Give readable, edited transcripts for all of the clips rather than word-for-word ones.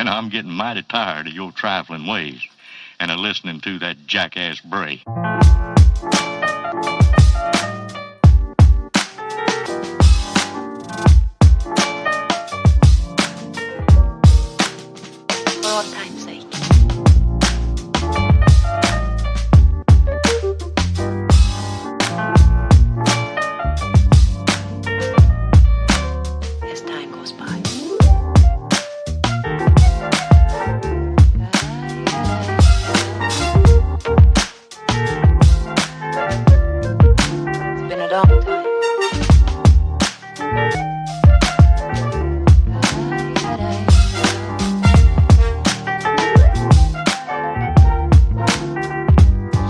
And I'm getting mighty tired of your trifling ways and of listening to that jackass Bray. For all time's sake. As time goes by. It's been a long time.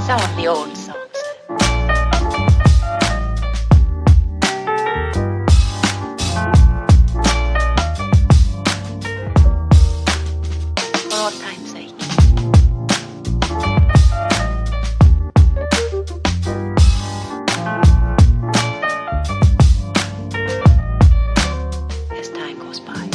Some of the old songs. For all time's sake. As time goes by.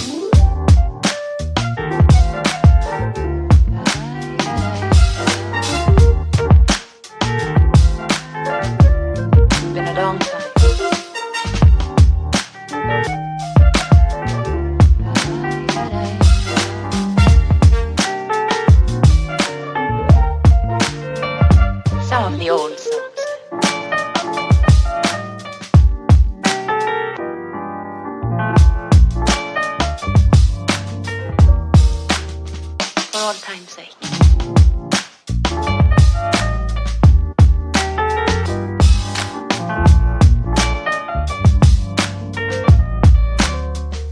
It's been a long time. Some of the old songs. For all time's sake.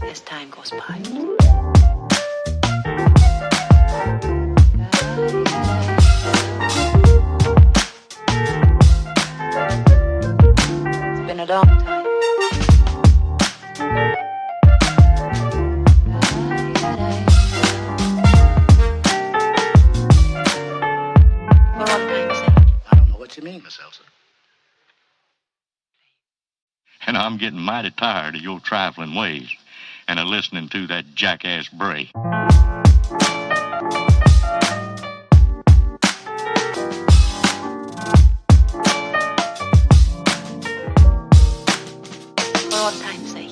As time goes by. It's been a long time. For all time's sake. I don't know what you mean, Miss Elsa. And I'm getting mighty tired of your trifling ways and of listening to that jackass Bray. For all time's sake.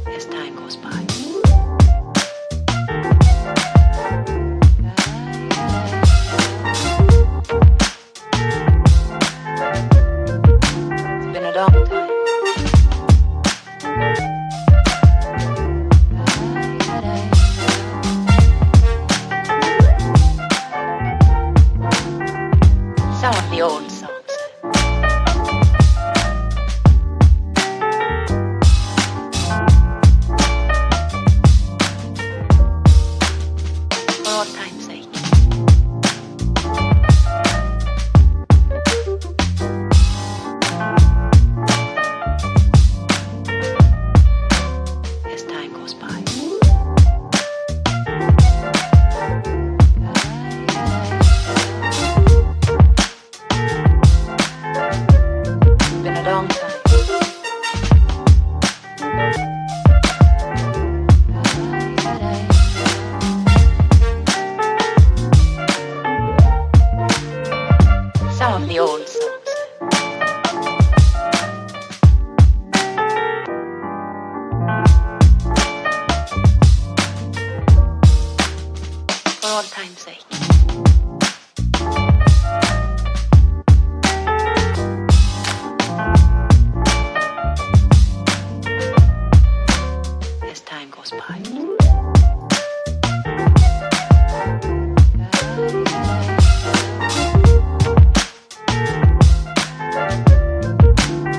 As time goes by. It's been a long time. Some of the old songs. For all time's sake. As time goes by. It's been a long time. Some of the old songs. For all time's sake. As time goes by.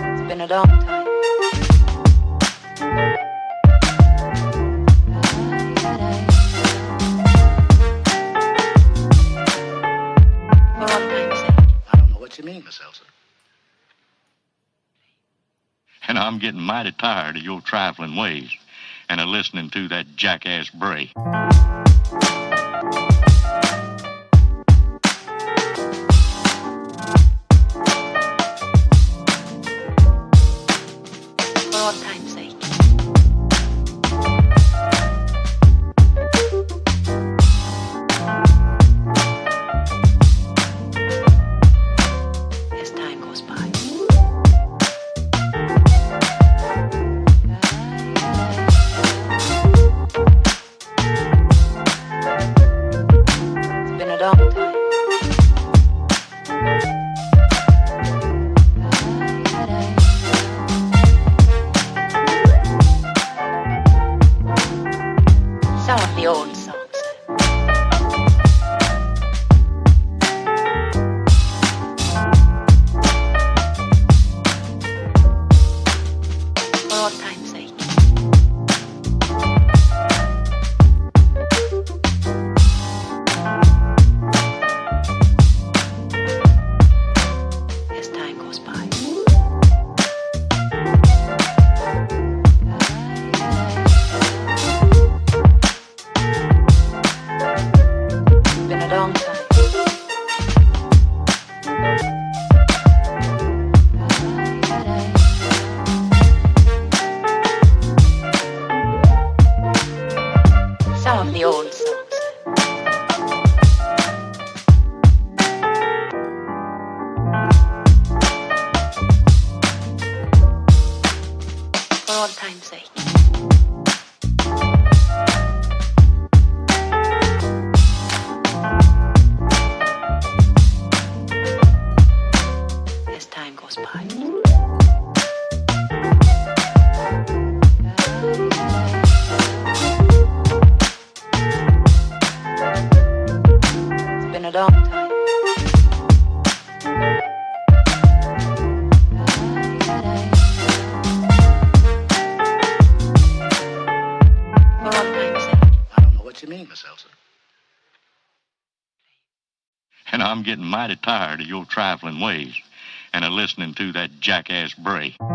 It's been a long time. For all time's sake. I don't know what you mean, Miss Elsa. And I'm getting mighty tired of your trifling ways and of listening to that jackass Bray. goes by. It's been a long time. For all time's sake. I don't know what you mean, Miss Elsa. And I'm getting mighty tired of your trifling ways and of listening to that jackass Bray. For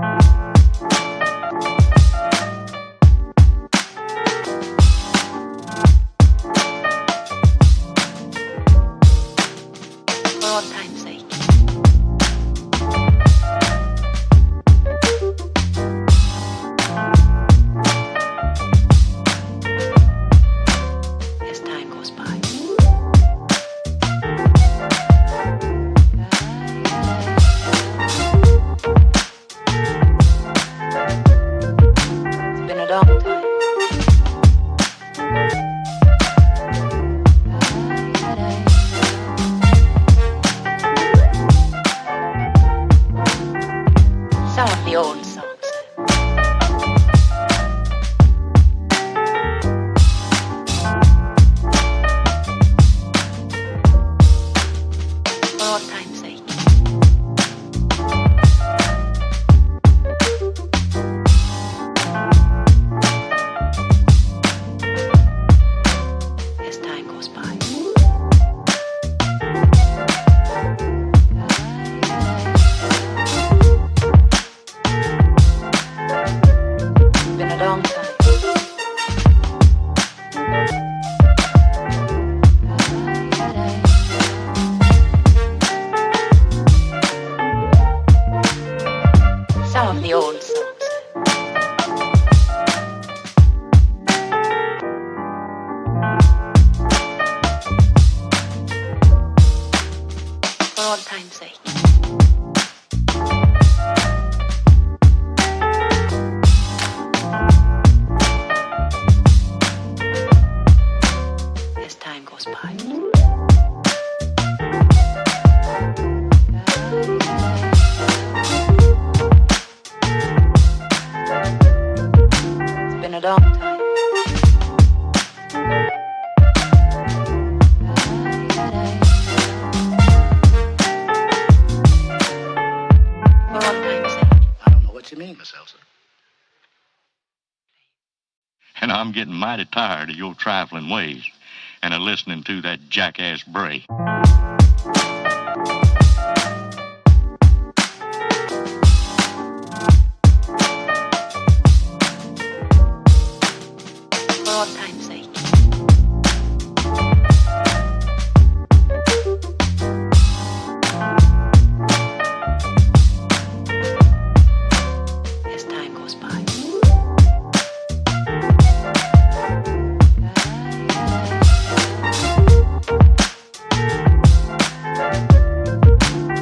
all time's sake. As time goes by. It's been a long time. Some of the old songs. For all time's sake. As time goes by. It's been a long time. Some of the old songs. For all time's sake. As time goes by. It's been a long time. For all time's sake. I don't know what you mean, Miss Elsa. And I'm getting mighty tired of your trifling ways and of listening to that jackass Bray. For all time's sake. As time goes by.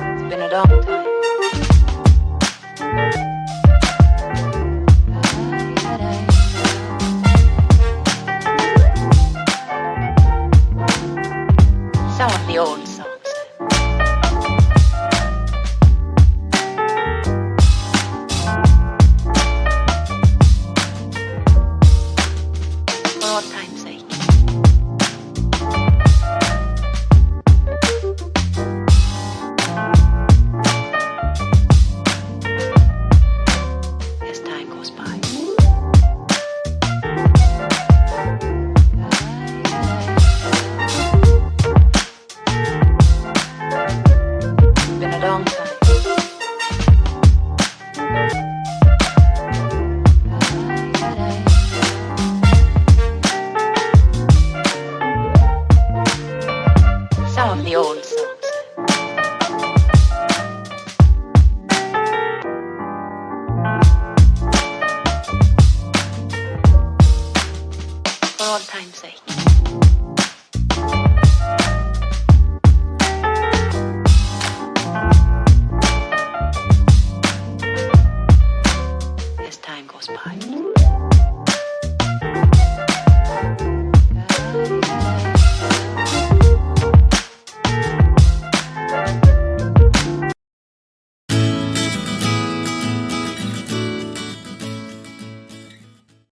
It's been a long time. Some of the old songs. For all time's sake. As time goes by. It's been a long time.